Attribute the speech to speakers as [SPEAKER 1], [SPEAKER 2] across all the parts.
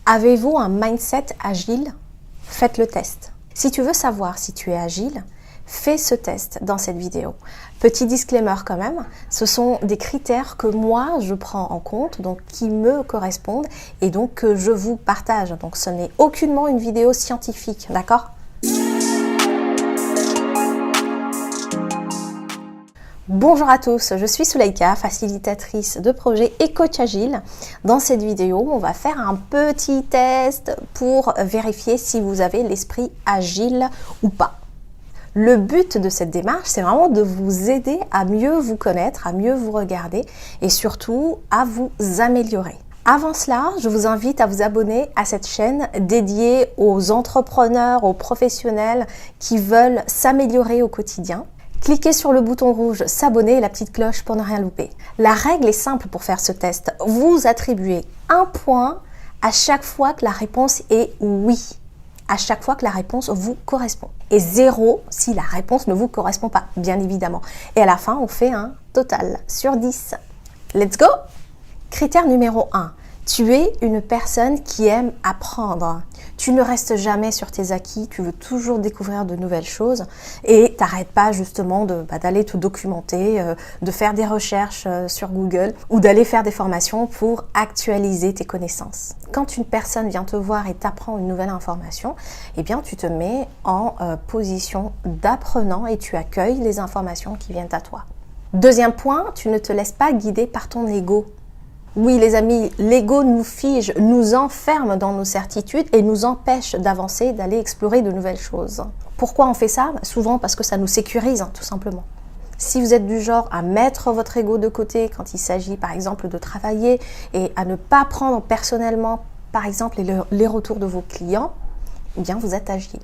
[SPEAKER 1] Avez-vous un mindset agile? Faites le test. Si tu veux savoir si tu es agile, fais ce test dans cette vidéo. Petit disclaimer quand même, ce sont des critères que moi je prends en compte, donc qui me correspondent et donc que je vous partage. Donc ce n'est aucunement une vidéo scientifique, d'accord? Bonjour à tous, je suis Souleïka, facilitatrice de projets et coach agile. Dans cette vidéo, on va faire un petit test pour vérifier si vous avez l'esprit agile ou pas. Le but de cette démarche, c'est vraiment de vous aider à mieux vous connaître, à mieux vous regarder et surtout à vous améliorer. Avant cela, je vous invite à vous abonner à cette chaîne dédiée aux entrepreneurs, aux professionnels qui veulent s'améliorer au quotidien. Cliquez sur le bouton rouge s'abonner et la petite cloche pour ne rien louper. La règle est simple pour faire ce test. Vous attribuez un point à chaque fois que la réponse est oui. À chaque fois que la réponse vous correspond. Et 0 si la réponse ne vous correspond pas, bien évidemment. Et à la fin, on fait un total sur 10. Let's go! Critère numéro 1. Tu es une personne qui aime apprendre. Tu ne restes jamais sur tes acquis, tu veux toujours découvrir de nouvelles choses et t'arrêtes pas justement d'aller te documenter, de faire des recherches sur Google ou d'aller faire des formations pour actualiser tes connaissances. Quand une personne vient te voir et t'apprend une nouvelle information, eh bien tu te mets en position d'apprenant et tu accueilles les informations qui viennent à toi. Deuxième point, tu ne te laisses pas guider par ton ego. Oui les amis, l'ego nous fige, nous enferme dans nos certitudes et nous empêche d'avancer, d'aller explorer de nouvelles choses. Pourquoi on fait ça? Souvent parce que ça nous sécurise, tout simplement. Si vous êtes du genre à mettre votre ego de côté quand il s'agit par exemple de travailler et à ne pas prendre personnellement par exemple les retours de vos clients, eh bien vous êtes agile.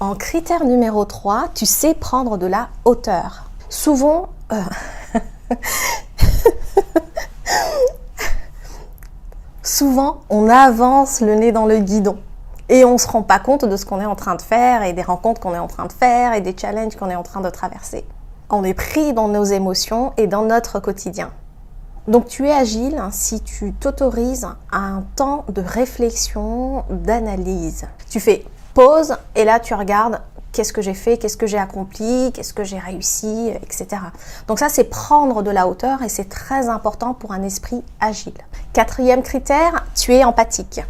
[SPEAKER 1] En critère numéro 3, tu sais prendre de la hauteur. Souvent... Souvent, on avance le nez dans le guidon et on ne se rend pas compte de ce qu'on est en train de faire et des rencontres qu'on est en train de faire et des challenges qu'on est en train de traverser. On est pris dans nos émotions et dans notre quotidien. Donc tu es agile si tu t'autorises un temps de réflexion, d'analyse. Tu fais pause et là tu regardes qu'est-ce que j'ai fait, qu'est-ce que j'ai accompli, qu'est-ce que j'ai réussi, etc. Donc ça, c'est prendre de la hauteur et c'est très important pour un esprit agile. Quatrième critère, tu es empathique.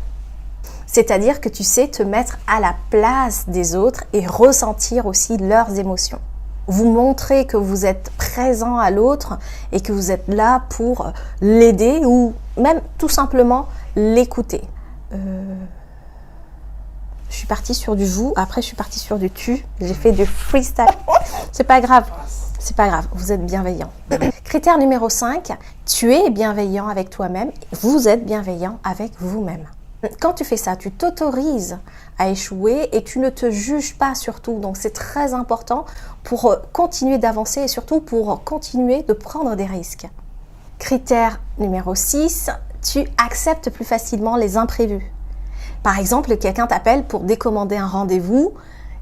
[SPEAKER 1] C'est-à-dire que tu sais te mettre à la place des autres et ressentir aussi leurs émotions. Vous montrez que vous êtes présent à l'autre et que vous êtes là pour l'aider ou même tout simplement l'écouter. Je suis partie sur du vous, après je suis partie sur du tu, j'ai fait du freestyle. C'est pas grave, vous êtes bienveillant. Critère numéro 5, tu es bienveillant avec toi-même, vous êtes bienveillant avec vous-même. Quand tu fais ça, tu t'autorises à échouer et tu ne te juges pas surtout. Donc c'est très important pour continuer d'avancer et surtout pour continuer de prendre des risques. Critère numéro 6, tu acceptes plus facilement les imprévus. Par exemple, quelqu'un t'appelle pour décommander un rendez-vous,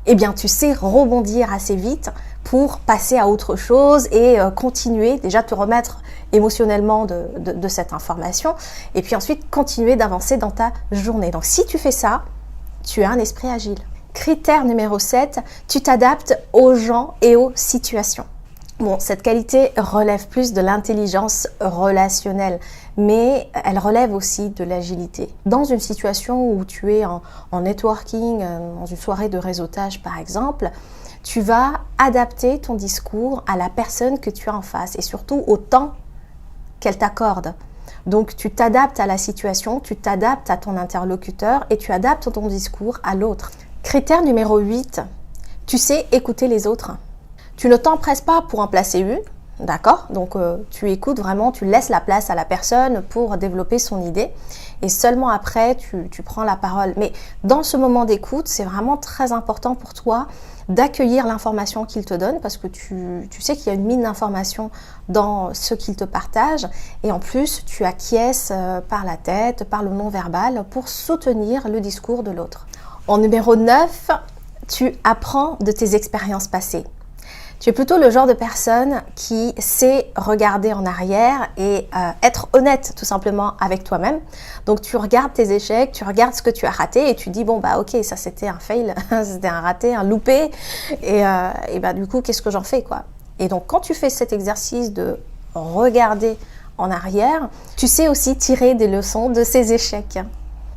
[SPEAKER 1] eh bien tu sais rebondir assez vite pour passer à autre chose et continuer, déjà te remettre émotionnellement de cette information et puis ensuite continuer d'avancer dans ta journée. Donc si tu fais ça, tu as un esprit agile. Critère numéro 7, tu t'adaptes aux gens et aux situations. Bon, cette qualité relève plus de l'intelligence relationnelle, mais elle relève aussi de l'agilité. Dans une situation où tu es en networking, dans une soirée de réseautage par exemple, tu vas adapter ton discours à la personne que tu as en face et surtout au temps qu'elle t'accorde. Donc tu t'adaptes à la situation, tu t'adaptes à ton interlocuteur et tu adaptes ton discours à l'autre. Critère numéro 8, tu sais écouter les autres. Tu ne t'empresses pas pour en placer une, d'accord? Donc tu écoutes vraiment, tu laisses la place à la personne pour développer son idée et seulement après tu prends la parole. Mais dans ce moment d'écoute, c'est vraiment très important pour toi d'accueillir l'information qu'il te donne parce que tu sais qu'il y a une mine d'informations dans ce qu'il te partage et en plus tu acquiesces par la tête, par le non-verbal pour soutenir le discours de l'autre. En numéro 9, tu apprends de tes expériences passées. Tu es plutôt le genre de personne qui sait regarder en arrière et être honnête tout simplement avec toi-même. Donc tu regardes tes échecs, tu regardes ce que tu as raté et tu dis bon bah ok, ça c'était un fail, c'était un raté, un loupé et bah du coup qu'est-ce que j'en fais quoi. Et donc quand tu fais cet exercice de regarder en arrière, tu sais aussi tirer des leçons de ces échecs.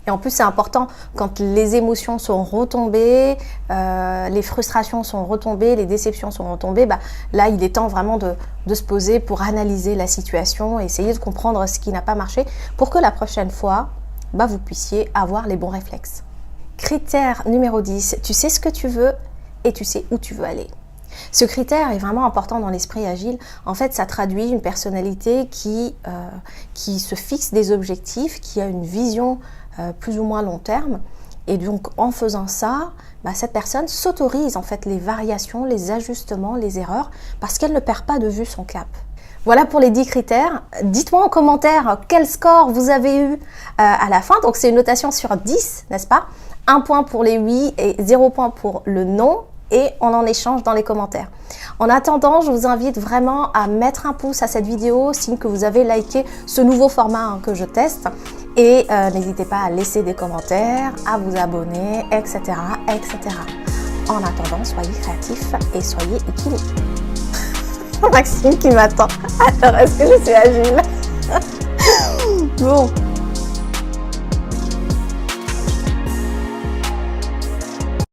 [SPEAKER 1] Et en plus, c'est important quand les émotions sont retombées, les frustrations sont retombées, les déceptions sont retombées, bah, là, il est temps vraiment de se poser pour analyser la situation, essayer de comprendre ce qui n'a pas marché pour que la prochaine fois, bah, vous puissiez avoir les bons réflexes. Critère numéro 10, tu sais ce que tu veux et tu sais où tu veux aller. Ce critère est vraiment important dans l'esprit agile. En fait, ça traduit une personnalité qui se fixe des objectifs, qui a une vision plus ou moins long terme. Et donc, en faisant ça, bah, cette personne s'autorise en fait les variations, les ajustements, les erreurs, parce qu'elle ne perd pas de vue son cap. Voilà pour les 10 critères. Dites-moi en commentaire quel score vous avez eu à la fin. Donc, c'est une notation sur 10, n'est-ce pas? 1 point pour les oui et 0 point pour le non. Et on en échange dans les commentaires. En attendant, je vous invite vraiment à mettre un pouce à cette vidéo, signe que vous avez liké ce nouveau format que je teste. Et n'hésitez pas à laisser des commentaires, à vous abonner, etc., etc. En attendant, soyez créatifs et soyez équilibrés. Maxime qui m'attend. Alors, est-ce que je suis agile? Bon.